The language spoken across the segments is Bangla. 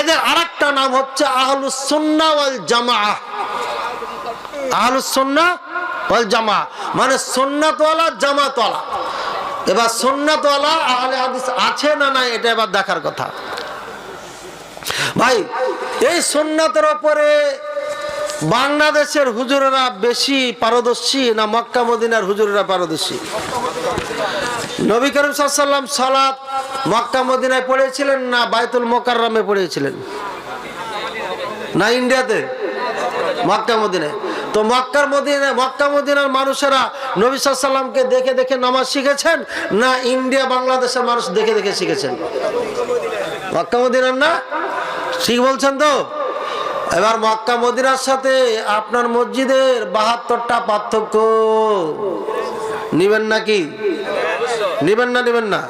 এদের আরেকটা নাম হচ্ছে আহলুস সুন্নাহ ওয়াল জামাআহ। আহলুস সুন্নাহ ওয়াল জামাআহ মানে সুন্নাতওয়ালা জামাতওয়ালা। এবার সুন্নাতওয়ালা আহলে হাদিস আছে না নাই এটা এবার দেখার কথা। ভাই এই সুন্নাতের উপরে বাংলাদেশের হুজুরেরা বেশি পারদর্শী না মক্কা মদিনার হুজুরেরা পারদর্শী? নবী করিম সাল্লাল্লাহু আলাইহি ওয়াসাল্লাম সালাত মক্কা মদিনায় পড়েছিলেন না বাইতুল মুকাররমে পড়েছিলেন না ইন্ডিয়াতে? মক্কা মদিনায়। তো মক্কা মদিনার মানুষেরা নবী সাল্লাল্লাহু আলাইহি ওয়াসাল্লামকে দেখে দেখে নামাজ শিখেছেন না ইন্ডিয়া বাংলাদেশের মানুষ দেখে দেখে শিখেছেন? মক্কা মদিনার না? ঠিক বলছেন তো? এবার মক্কা মদিনার সাথে আপনার মসজিদের 72টা পার্থক্য নিবেন নাকি? নিবেন না? নিবেন না?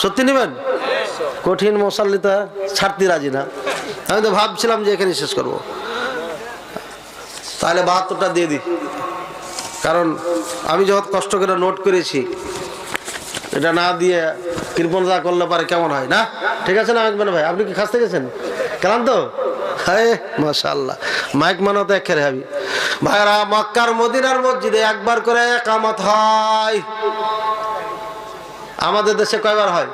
সত্যি নিবেন? কঠিন মুসাল্লিটা ছাড়তে রাজি না। আমি তো ভাবছিলাম যে এখানে শেষ করব, তাহলে 72টা দিয়ে দিই, কারণ আমি যত কষ্ট করে নোট করেছি এটা না দিয়ে কৃপণতা করলে পারে কেমন হয় না? ঠিক আছে না ভাই? আপনি কি খাসতে গেছেন? ক্লান্ত? হ্যাঁ মাশাআল্লাহ, মাইক মানো তো একেবারে হাবি। ভাইরা মক্কার মদিনার মসজিদে একবার করে ইকামত হয়। আমাদের দেশে কয়বার হয়?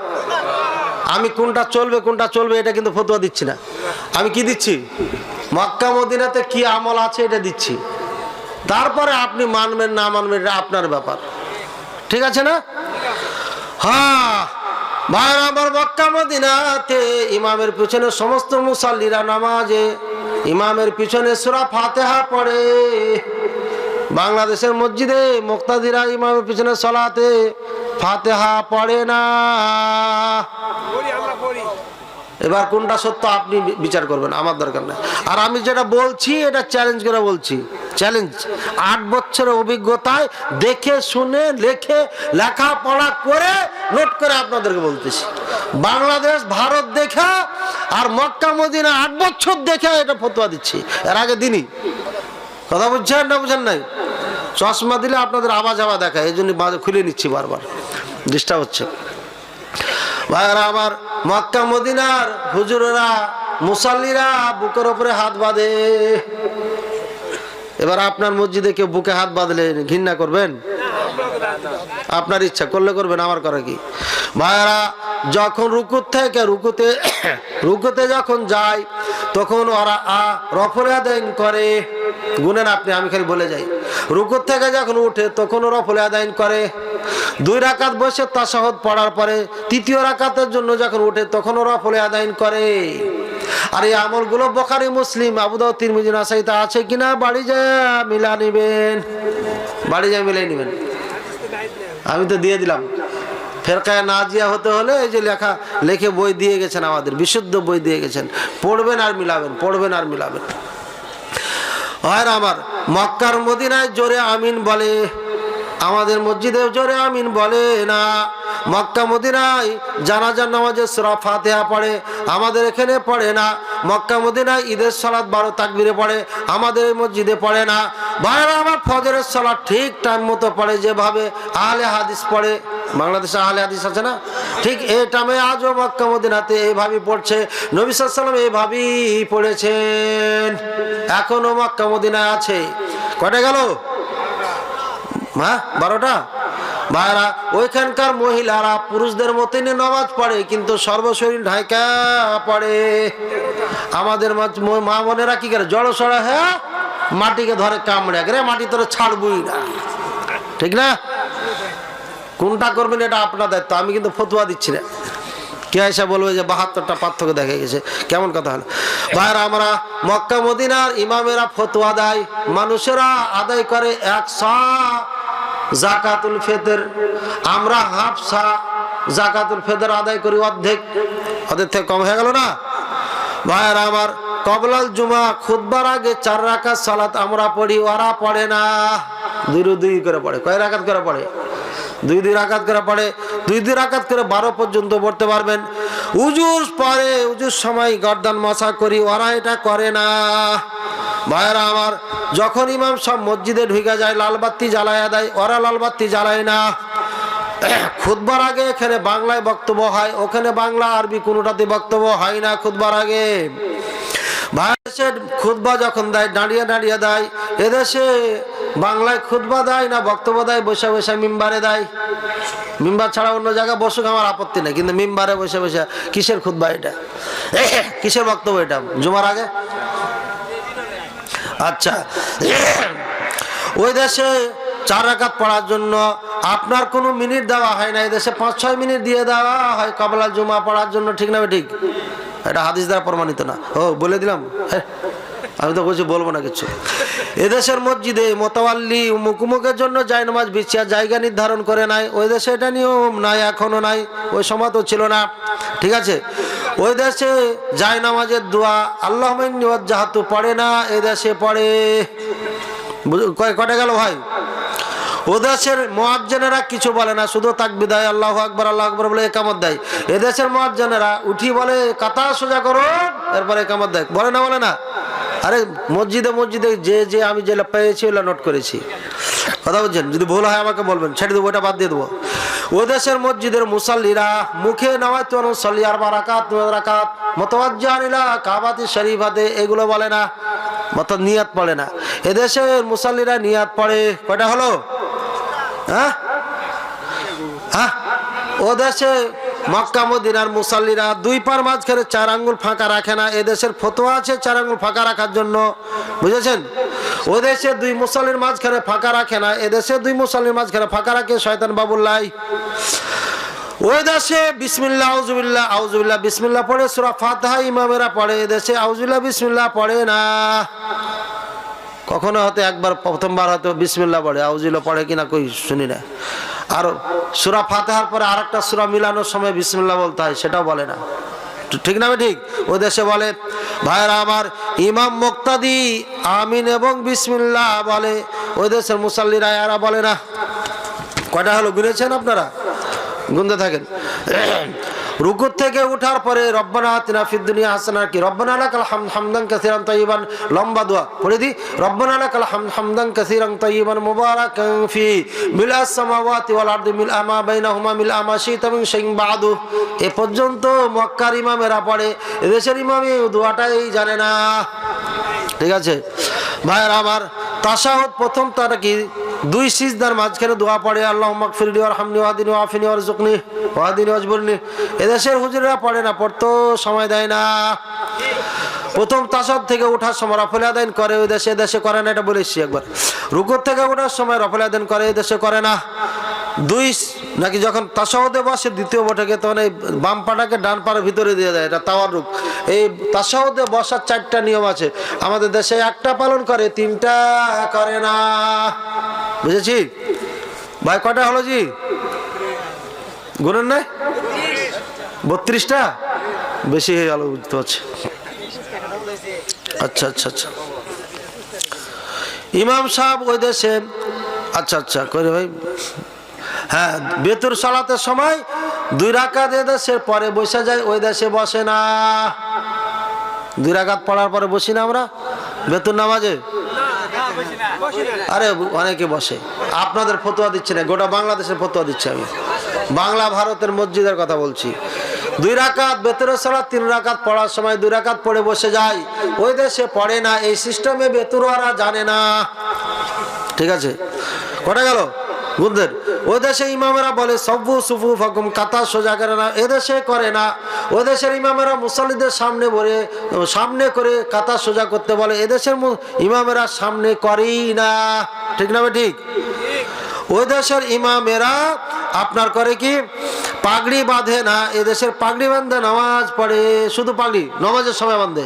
আমি কোনটা চলবে এটা কিন্তু ফতোয়া দিচ্ছি না। আমি কি দিচ্ছি? মক্কা মদিনাতে কি আমল আছে এটা দিচ্ছি। তারপরে আপনি মানবেন না মানবেন এটা আপনার ব্যাপার। ঠিক আছে না? হ্যাঁ ভাইরা আমার মক্কা মদিনাতে ইমামের পিছনে সমস্ত মুসাল্লিরা নামাজে ইমামের পিছনে সূরা ফাতিহা পড়ে। বাংলাদেশের মসজিদে মুক্তাদিরা ইমামের পিছনে সালাতে ফাতিহা পড়ে না। এবার কোনটা সত্য আপনি বিচার করবেন, আমার দরকার নাই। আর আমি যেটা বলছি এটা চ্যালেঞ্জ করে বলছি, চ্যালেঞ্জ। 8 বছরের অভিজ্ঞতায় দেখে শুনে লেখাপড়া করে নোট করে আপনাদেরকে বলতেছি। বাংলাদেশ ভারত দেখা আর মক্কা মদিনা 8 বছর দেখে এটা ফতোয়া দিচ্ছি। এর আগে দিনই কথা বুঝছেন না বুঝেন নাই? চশমা দিলে আপনাদের আওয়াজ দেখায়, এই জন্য খুলে নিচ্ছি, বারবার ডিস্টার্ব হচ্ছে। ভাইরা আমার মক্কা মদিনার হুজুরেরা মুসাল্লিরা বুকের উপরে হাত বাঁধে। এবার আপনার মসজিদে কেউ বুকে হাত বাঁধলে ঘৃণা করবেন? আপনার ইচ্ছা করলে করবেন, আমার করা কি? ভাইরা যখন রুকুতে যখন যায় তখন ওরা রফল আদাইন করে। গুনেন আপনি, আমি খালি বলে যাই। রুকুর থেকে যখন উঠে তখন রফল আদাইন করে। 2 রাকাত বসে তাশাহুদ পড়ার পরে 3য় রাকাতের জন্য যখন উঠে তখন রফল আদাইন করে। আর এই আমলগুলো বুখারী মুসলিম আবু দাউদ তিরমিজি নাসাইতে আছে কিনা বাড়ি যায় মিলা নিবেন, বাড়ি যায় মিলাই নিবেন। আমি তো দিয়ে দিলাম। ফেরকায়ে নাজিয়া হতে হলে এই যে লেখে বই দিয়ে গেছেন, আমাদের বিশুদ্ধ বই দিয়ে গেছেন, পড়বেন আর মিলাবেন, পড়বেন আর মিলাবেন। আর আমার মক্কার মদিনায় জোরে আমিন বলে, আমাদের মসজিদে জোরে আমিন বলে না। মক্কা মদিনায় জানাজার নামাজে সূরা ফাতিহা পড়ে, আমাদের এখানে পড়ে না। মক্কা মদিনায় ঈদের সালাত 12 তাকবীরে পড়ে, আমাদের এই মসজিদে পড়ে না। ভাইরা আমার ফজরের সালাত ঠিক টাইম মতো পড়ে, যেভাবে আহলে হাদিস পড়ে। বাংলাদেশে আহলে হাদিস আছে না? ঠিক এই টাইমে আজও মক্কা মদিনাতে এইভাবেই পড়ছে। নবী সাল্লাল্লাহু আলাইহি ওয়াসাল্লাম এইভাবেই পড়েছেন, এখনো মক্কা মদিনায় আছে। কয়টা গেল? 12টা। ভাইরা ওইখানকার মহিলারা পুরুষদের মতই নামাজ পড়ে, কিন্তু সর্বশরীর ঢাকা পড়ে। আমাদের মা বোনেরা কি করে? জড়ো সড়ো হ্যাঁ মাটিকে ধরে কামড়ে, রে মাটি তোরা ছাড়বই না। ঠিক না? কোনটা করবেন এটা আপনার দায়িত্ব, আমি কিন্তু ফতোয়া দিচ্ছি না। কে এসে বলবে যে 72টা পার্থক্য দেখা গেছে? কেমন কথা হলো? ভাইরা আমরা মক্কা মদিনার ইমামেরা ফতোয়া দেয়, মানুষেরা আদায় করে 100 জাকাতুল ফিতর, আমরা হাফসা জাকাতুল ফিতর আদায় করি অর্ধেক। ওদের থেকে কম হয়ে গেল না? ভাইরা আমার কবলাল জুমা খুতবার আগে 4 রাকাত সালাত আমরা পড়ি, ওরা পড়ে না। 2 করে পড়ে। কয় রাকাত করে পড়ে? 2 রাকাত করে পড়ে। 2 রাকাত করে 12 পর্যন্ত পড়তে পারবেন। উজুর পরে উজুর সময় গর্দান মশা করি, ওরা এটা করে না। ভাইরা আমার যখন ইমাম সব মসজিদে ঢুকে যায় লালবাতি জ্বালায় দেয়, ওরা লালবাতি জ্বালায় না। খুতবার আগে এখানে বাংলায় বক্তব্য হয়, ওখানে বাংলা আরবি কোনোটাতে বক্তব্য হয় না খুতবার আগে। ভারতের খুতবা যখন দেয় দাঁড়িয়ে দাঁড়িয়ে দেয়, এদেশে বাংলায় খুতবা দেয় না বক্তব্য দেয় বসে বসে মিম্বারে দেয়। মিম্বার ছাড়া অন্য জায়গায় বসুক আমার আপত্তি নেই, কিন্তু মিম্বারে বসে বসে কিসের খুতবা এটা, কিসের বক্তব্য এটা জুমার আগে? আচ্ছা, ওই দেশে 4 রাকাত পড়ার জন্য আপনার কোনো মিনিট দেওয়া হয় না, এই দেশে 5-6 মিনিট দিয়ে দেওয়া হয় কাবলা জুমা পড়ার জন্য, ঠিক না ঠিক? এটা হাদিস দ্বারা প্রমাণিত না। ও বলে দিলাম, আমি তো বলছি বলবো না কিছু। এদেশের মসজিদে মোতাওয়াল্লি মুখোমুখের জন্য জায়নামাজ বিছিয়ে জায়গা নির্ধারণ করে নাই, ওই দেশে এটা নিয়ম নাই, এখনো নাই, ওই সময় তো ছিল না, ঠিক আছে? ওই দেশে জায়নামাজের দোয়া আল্লাহুম্মা ইন্নী ওয়াজ্জাহতু পড়ে না, এই দেশে পড়ে। কয়টা গেল ভাই? ও দেশের মুয়াজ্জিনেরা কিছু বলে না, শুধু তাকবীর দেয়, আল্লাহু আকবার আল্লাহু আকবার বলে একামত দেয়। এদেশের মুয়াজ্জিনেরা উঠি বলে কাতার সোজা করো, এরপরে একামত দেয়, বলে না? বলে না? আরে মসজিদে মসজিদে যে আমি যে পেয়েছি ওগুলো নোট করেছি, কথা বলছেন? যদি ভুল হয় আমাকে বলবেন, ছেড়ে দেবো, ওটা বাদ দিয়ে দেবো। ও দেশের মসজিদের মুসাল্লিরা মুখে নাওয়াইতু আন উসাল্লি 4 রাকাত মুতাওয়াজ্জিহান ইলা কাবাতি শরীফাতে এগুলো বলে না, মতলব নিয়াত পড়ে না। এদেশের মুসাল্লিরা নিয়াত পড়ে। কয়টা হলো? হ্যাঁ হ্যাঁ, ও দেশে মক্কা মদিনার মুসাল্লিরা 2 পার মাঝখানে 4 আঙ্গুল ফাঁকা রাখে না, এদেশের ফতোয়া আছে 4 আঙ্গুল ফাঁকা রাখার জন্য, বুঝেছেন? ও দেশে 2 মুসাল্লির মাঝখানে ফাঁকা রাখে না, এদেশে 2 মুসাল্লির মাঝখানে ফাঁকা রাখে শয়তান বাবুল্লাহ। ওই দেশে বিসমিল্লাহ আউযুবিল্লাহ আউযুবিল্লাহ বিসমিল্লাহ পড়ে সূরা ফাতিহা ইমামেরা পড়ে, এদেশে আউযুবিল্লাহ বিসমিল্লাহ পড়ে না। কখনো হয়তো একবার প্রথমবার হয়তো বিসমিল্লাহ পড়ে, আউযুবিল্লাহ পড়ে কিনা কই শুনি না। আর সূরা ফাতিহার পরে আরেকটা সূরা মিলানোর সময় বিসমিল্লাহ বলতে হয়, সেটাও বলে না, ঠিক না? ঠিক। ও দেশে বলে ভাইরা আমার, ইমাম মুক্তাদি আমিন এবং বিসমিল্লাহ বলে, ওই দেশের মুসাল্লিরা এরা বলে না। কয়টা হলো গুনেছেন আপনারা? গুনতে থাকেন। রুকু থেকে ওঠার পরে রব্বানা আতিনা ফিদ দুনিয়া হাসানা, কি রব্বানা লাকাল হামদ হামদান কাসীরান তাইয়িবান, লম্বা দোয়া পড়ে দি, রব্বানা লাকাল হামদ হামদান কাসীরান তাইয়িবান মুবারাকান ফি মিলাস সামাওয়াতি ওয়াল আরদি মিলআ মা বাইনাহুমা মিলআ মা শি'তা মিন শাইইন বা'দু। এ পর্যন্ত মক্কার ইমামেরা পড়ে, এদেশের ইমামই দোয়াটাই জানে না, ঠিক আছে ভাইরা আমার? তাশাহুদ প্রথম তারা কি 2 সিজদার মাঝখানে দোয়া পড়ে, আল্লাহুম্মা গফিরলি ওয়ারহামনি ওয়াহদিনি ওয়াআফিনি ওয়ারযুকনি ওয়াহদিনি ওয়াজবুরনি। এদেশের হুজুররা পড়ে না, পড়তো সময় দেয় না। প্রথম তাশাহুদ থেকে ওঠার সময় রফল আদান করে, ওই দেশে দেশে করে না, এটা বলেছি একবার। রুকু থেকে ওঠার সময় রফল আদান করে, এই দেশে করে না। 2 নাকি যখন তাশাহুদে বসে দ্বিতীয় বৈঠকে, তখন এই বাম পাটাকে ডান পাড়ের ভিতরে দিয়ে দেয়, এটা তাওয়ারুক। এই তাশাহুদে বসার 4টা নিয়ম আছে, আমাদের দেশে 1টা পালন করে, 3টা করে না, বুঝেছি ভাই? কয়টা হলো জি? গুনেন নাই? 32টা, বেশি হয়ে গেল বুঝতে পারছি। আচ্ছা আচ্ছা আচ্ছা, ইমাম সাহেব ওই দেশে, আচ্ছা আচ্ছা করে ভাই, হ্যাঁ, বেতুর সালাতের সময় 2 রাকাত এদেশের পরে বসে যায়, ওই দেশে বসে না। 2 রাকাত পড়ার পরে বসি না আমরা বেতুর নামাজে? আরে অনেকে বসে, আপনাদের ফতোয়া দিচ্ছে না, গোটা বাংলাদেশের ফতোয়া দিচ্ছে। আমি বাংলা ভারতের মসজিদের কথা বলছি। 2 রাকাত বেতুরের সালাত 3 রাকাত পড়ার সময় 2 রাকাত পড়ে বসে যায়, ওই দেশে পড়ে না। এই সিস্টেমে বেতুরওয়ারা জানে না, ঠিক আছে? কটা গেল বুঝলেন? ওই দেশে ইমামেরা বলে সব্বু সুফু ফাকুম, কাতার সোজা করে না, এদেশে করে না। ওই দেশের ইমামেরা মুসাল্লিদের সামনে করে কাতার সোজা করতে বলে, এদেশের ইমামেরা সামনে করেই না, ঠিক না? ঠিক। ওই দেশের ইমামেরা আপনার করে কি, পাগড়ি বাঁধে না, এদেশের পাগড়ি বাঁধে নামাজ পড়ে, শুধু পাগড়ি নামাজের সময় বাঁধে,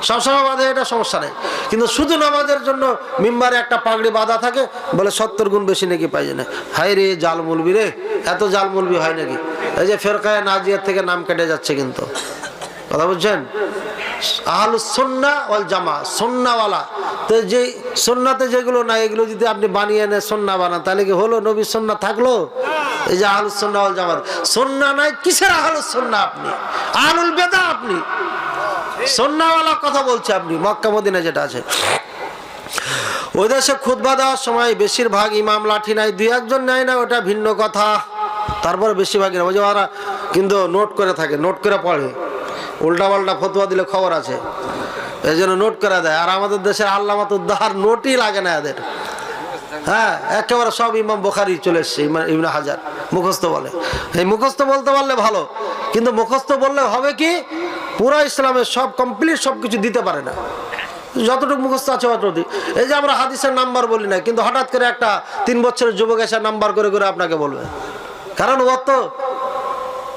সবসময় বাঁধে, এটা সমস্যা নেই, কিন্তু শুধু নামাজের জন্য মিম্বারে একটা পাগড়ি বাঁধা থাকে, বলে 70 গুণ বেশি নাকি পাইছে না। হাই রে জাল মুলবি রে, এত জাল মুলবি হয় নাকি? এই যে ফেরকায়ে নাজিয়ার থেকে নাম কেটে যাচ্ছে, কিন্তু কথা বুঝছেন? আহলুস সুন্নাহ ওয়াল জামা, সুন্নাহওয়ালা। তো যে সুন্নাতে যেগুলো নাই, এগুলো যদি আপনি বানিয়ে এনে সুন্নাহ বানান, তাহলে কি হলো? নবীর সুন্নাহ থাকলো? এই যে আহলুস সুন্নাহ ওয়াল জামাত, সুন্নাহ নাই, কিসের আহলুস সুন্নাহ? আপনি আহলুল বিদআহ, আপনি সুন্নাহওয়ালা কথা বলছে আপনি। মক্কা মদিনা যেটা আছে, ওই দেশে খুতবা দেওয়ার সময় বেশিরভাগ ইমাম লাঠি নাই, 2-1 জন নেয় না, ওটা ভিন্ন কথা। তারপরে বেশিরভাগের ওই যে ওরা কিন্তু নোট করে থাকে, নোট করে পড়ে, উল্টা পাল্টা ফতোয়া দিলে খবর আছে, এই জন্য নোট করে দেয়। আর আমাদের দেশের আল্লামাতুদ্দাহার নোটই লাগে না এদের। হ্যাঁ, একেবারে সব ইমাম বুখারী চলে এসছে, ইবনে হাজার মুখস্থ বলে। এই মুখস্থ বলতে পারলে ভালো, কিন্তু মুখস্থ বললে হবে কি, পুরো ইসলামের সব কমপ্লিট সব কিছু দিতে পারে না, যতটুকু মুখস্থ আছে অতটুকু। এই যে আমরা হাদিসের নাম্বার বলি না, কিন্তু হঠাৎ করে একটা 3 বছরের যুবক এসে নাম্বার করে করে আপনাকে বলবে, কারণ ওর তো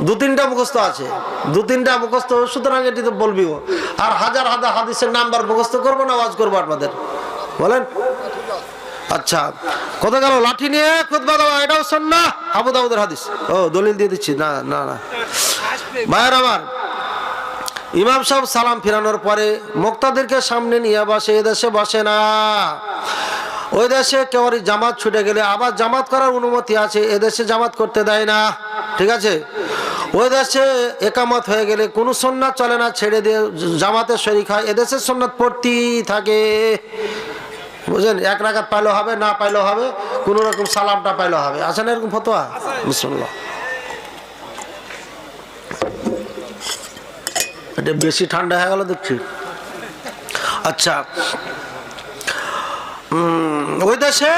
2-3টা মুখস্থ আছে, 2-3টা মুখস্থ, সুতরাং এটি তো বলবি। আর হাজার হাজার হাদিসের নাম্বার মুখস্থ করবো না ওয়াজ করবো আপনাদের, বলেন? আচ্ছা, কত গেল? লাঠি নিয়ে খুতবা দেওয়া, এটাও সুন্নাহ, আবু দাউদের হাদিস। ও দলিল দিয়ে দিচ্ছি, না না না ভাইয়ের আমার, ইমাম সাহেব সালাম ফিরানোর পরে মুক্তাদিরকে সামনে নিয়ে বসে। এদেশে বসে না, ওই দেশে কেউ জামাত ছুটে গেলে আবার জামাত করার অনুমতি আছে, এদেশে জামাত করতে দেয় না, ঠিক আছে? ওই দেশে একামত হয়ে গেলে কোনো সুন্নাত চলে না, ছেড়ে দিয়ে জামাতের শরীক হয়, এদেশের সুন্নাত পড়তেই থাকে, বুঝলেন? 1 রাকাত পাইলেও হবে, না পাইলেও হবে, কোন রকম সালামটা পাইলেও হবে। আছে না এরকম ফতোয়া? বিসমিল্লাহ। এটা বেশি ঠান্ডা হয়ে গেল দেখছি। আচ্ছা, ওই দেশে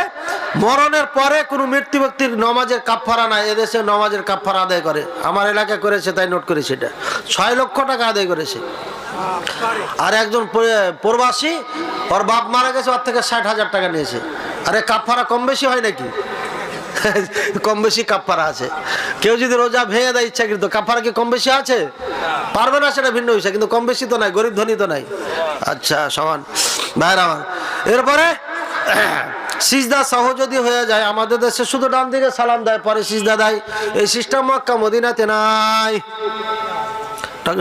মরণের পরে কোনো মৃত্যু ব্যক্তির নামাজের কাফারা নাই, এদেশে নামাজের কাফারা আদায় করে। আমার এলাকা করেছে, তাই নোট করেছে, এটা 6 লক্ষ টাকা আদায় করেছে। আর একজন প্রবাসী, ওর বাপ মারা গেছে, ওর থেকে 60,000 টাকা নিয়েছে। আরে কাফারা কম বেশি হয় নাকি? কম বেশি কাফারা আছে। কেউ যদি রোজা ভেঙে দেয় ইচ্ছাকৃত, কাফারা কি কম বেশি আছে? পারবে না, সেটা ভিন্ন বিষয়, কিন্তু কম বেশি তো নাই, গরিব ধনী তো নাই। আচ্ছা, সমান ভাইরা আমার। এরপরে সিজদা সহ যদি হয়ে যায়, আমাদের দেশে শুধু ডান দিকে সালাম দেয়, পরে সিজদা দেয়, এই সিস্টেম মক্কা মদিনাতে নাই,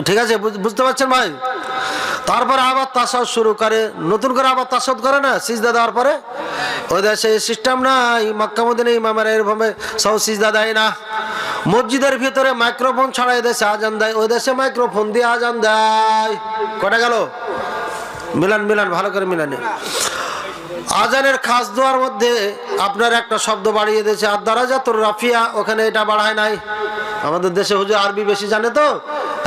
ঠিক আছে? বুঝতে পারছেন ভাই? তারপরে আবার তাসাউদ শুরু করে, নতুন করে আবার তাসাউদ করে না সিজদা দেওয়ার পরে। ওই দেশে সিস্টেম নাই, মক্কা মদিনায় ইমামেরা এরভাবে সহ সিজদা দেয় না। মসজিদের ভিতরে মাইক্রোফোন ছাড়া এদেশে আজান দেয়, ওই দেশে মাইক্রোফোন দিয়ে আজান দেয়। কটা গেল? মিলান ভালো করে মিলানে। আজানের খাস দোয়ার মধ্যে আপনার একটা শব্দ বাড়িয়ে দিয়েছে, আর দারাজাতুর রাফিয়া, ওখানে এটা বাড়ায় নাই। আমাদের দেশে হুজুর আরবি বেশি জানে তো,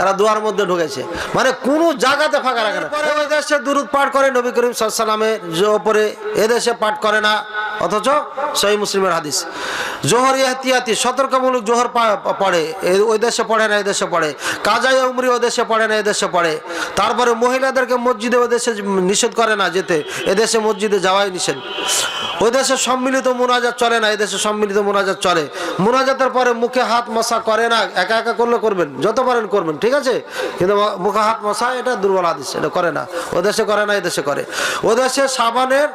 এরা দোয়ার মধ্যে ঢুকেছে, মানে কোন জায়গাতে ফাঁকা রাখে না। ওই দেশে দুরূদ পাঠ করে নবী করিম সাল্লাল্লাহু আলাইহি ওয়াসাল্লামের উপরে, এদেশে পাঠ করে না, অথচ সহিহ মুসলিমের হাদিস। জোহর ইহতিয়াতি সতর্কমূলক জোহর পড়ে, ওই দেশে পড়ে না, এদেশে পড়ে। কাজাই উমরি ওই দেশে পড়ে না, এদেশে পড়ে। তারপরে মহিলাদেরকে মসজিদে ওই দেশে নিষেধ করে না যেতে, এদেশে মসজিদে যাওয়াই নিষেধ। ওই দেশে সম্মিলিত মুনাজাত চলে না, এদেশে সম্মিলিত মুনাজাত চলে। মুনাজাতের পরে মুখে হাত মশা করে না, একা একা করলে করবেন, যত পারেন করবেন, ঠিক আছে? কিন্তু মুখে হাত মশা এটা দুর্বল হাদিস, এটা করে না, ও দেশে করে না, এদেশে করে। ও দেশে সাবানের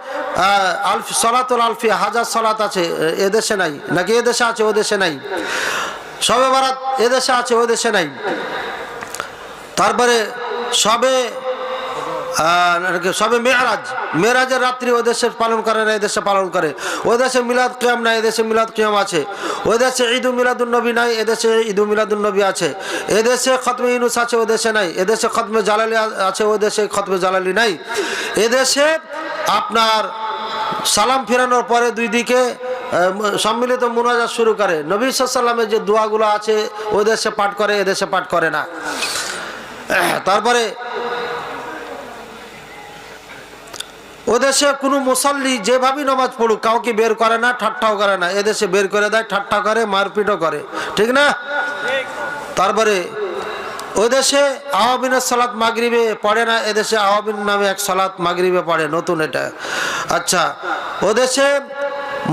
সলাতুল আলফি, হাজার সলাত আছে, এদেশে নাই, নাকি এদেশে আছে, ও দেশে নাই। শবে বারাত এদেশে আছে, ও দেশে নাই। তারপরে সবে মেরাজের রাত্রি ওই দেশে পালন করে না, এদেশে পালন করে। ওই দেশে মিলাদ কিয়াম নাই, এদেশে মিলাদ কিয়াম আছে। ওই দেশে ঈদ মিলাদুন নবী নাই, এদেশে ঈদ মিলাদুন নবী আছে। এদেশে খতমে ইউনুস আছে, ওই দেশে নাই। এদেশে খতমে জালালি আছে, ওই দেশে খতমে জালালি নাই। এদেশে আপনার সালাম ফেরানোর পরে 2 দিকে সম্মিলিত মুনাজাত শুরু করে। নবী সাল্লাল্লাহু আলাইহি ওয়াসাল্লামের যে দোয়াগুলো আছে ওই দেশে পাঠ করে, এদেশে পাঠ করে না। তারপরে ওদেশে কোনো মুসাল্লি যেভাবেই নামাজ পড়ুক, কাউকে বের করে না, ঠাট্টাও করে না। এদেশে বের করে দেয়, ঠাট্টা করে, মারপিটও করে, ঠিক না? তারপরে ওই দেশে আওয়াবিনের সালাত মাগরিবে পড়ে না, এদেশে আওয়াবিন নামে এক সালাত মাগরিবে পড়ে, নতুন এটা। আচ্ছা, ওদেশে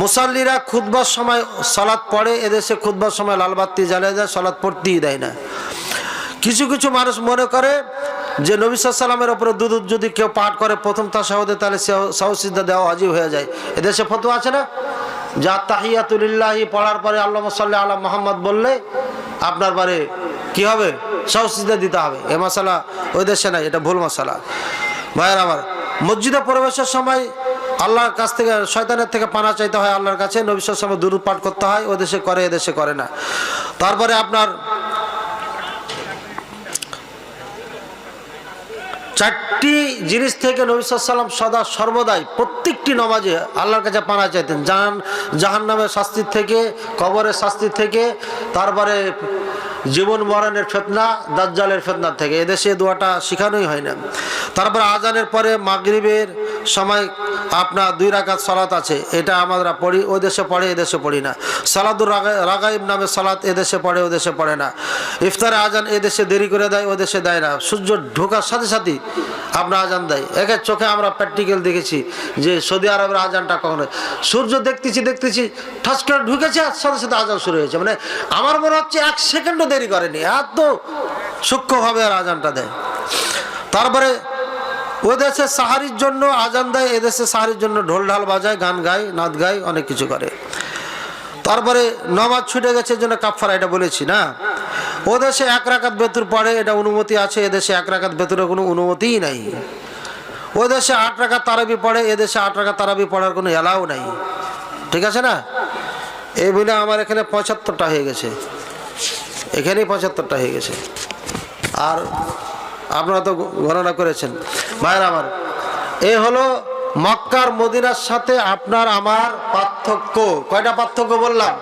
মুসাল্লিরা খুতবার সময় সালাত পড়ে, এদেশে খুতবার সময় লালবাতি জ্বালিয়ে দেয়, সালাত পড়তেই দেয় না। কিছু কিছু মানুষ মনে করে যে নবী সাল্লাল্লাহু আলাইহি ওয়াসাল্লামের উপরে দুরূদ যদি কেউ পাঠ করে প্রথম তাশাহুদে, তাহলে সাহু সিজদা দেওয়া ওয়াজিব হয়ে যায়। এদেশে ফতোয়া আছে না, যা তাহিয়াতু লিল্লাহি পড়ার পরে আল্লাহুম্মা সাল্লি আলা মুহাম্মদ বললে আপনার পরে কি হবে, সাহু সিজদা দিতে হবে। এ মাসালা ওই দেশে নাই, এটা ভুল মাসালা। ভাইয়ের আমার, মসজিদে প্রবেশের সময় আল্লাহর কাছ থেকে, শয়তানের থেকে পানা চাইতে হয় আল্লাহর কাছে, নবী সাল্লাল্লাহু আলাইহি ওয়াসাল্লাম দুরূদ পাঠ করতে হয়, ওই দেশে করে, এদেশে করে না। তারপরে আপনার চারটি জিনিস থেকে নবী সাল্লাল্লাহু আলাইহি ওয়াসাল্লাম সদা সর্বদাই প্রত্যেকটি নামাজে আল্লাহর কাছে পানা চাইতেন। জাহান্নামের শাস্তির থেকে, কবরের শাস্তির থেকে, তারপরে জীবন মরণের ফিতনা, দাজ্জালের ফিতনা থেকে। এদেশে দোয়াটা শেখানোই হয় না। তারপর আজানের পরে মাগরিবের সময় আপনার 2 রাকাত সালাত আছে, এটা আমরা পড়ি, ওই দেশে পড়ে, এদেশে পড়ি না। সালাতুর রাগাইব নামে সালাত এদেশে পড়ে, ওই দেশে পড়ে না। ইফতারে আজান এদেশে দেরি করে দেয়, ওই দেশে দেয় না। সূর্য ঢোকার সাথে সাথে আমরা আজান দেয়। একের চোখে আমরা প্র্যাকটিক্যাল দেখেছি যে সৌদি আরবের আজানটা কখনো সূর্য দেখতেছি ঠাস করে ঢুকেছে, সাথে সাথে আজান শুরু হয়েছে। মানে আমার মনে হচ্ছে 1 সেকেন্ডও দেরি করেনি, এত সূক্ষ্মভাবে আর আজানটা দেয়। তারপরে ও দেশে সাহারির জন্য আজান দেয়, এদেশে সাহারির জন্য ঢোল ঢাল বাজায়, গান গায়, নাচ গায়, অনেক কিছু করে। তারপরে নামাজ ছুটে গেছে জন্য কাফারা, এটা বলেছি না। ও দেশে 1 রাকাত বেতুর পড়ে, এটা অনুমতি আছে। এদেশে 1 রাকাত বেতুরের কোনো অনুমতিই নাই। ও দেশে 8 রাকাত তারাবি পড়ে, এদেশে 8 রাকাত তারাবি পড়ার কোনো এলাও নাই। ঠিক আছে না? এই বলে আমার এখানে 75টা হয়ে গেছে, এখানেই 75টা হয়ে গেছে। আর আপনারা তো গণনা করেছেন। ভাইরা আমার, এ হলো মক্কার মদিনার সাথে আপনার আমার পার্থক্য। কয়টা পার্থক্য বললাম?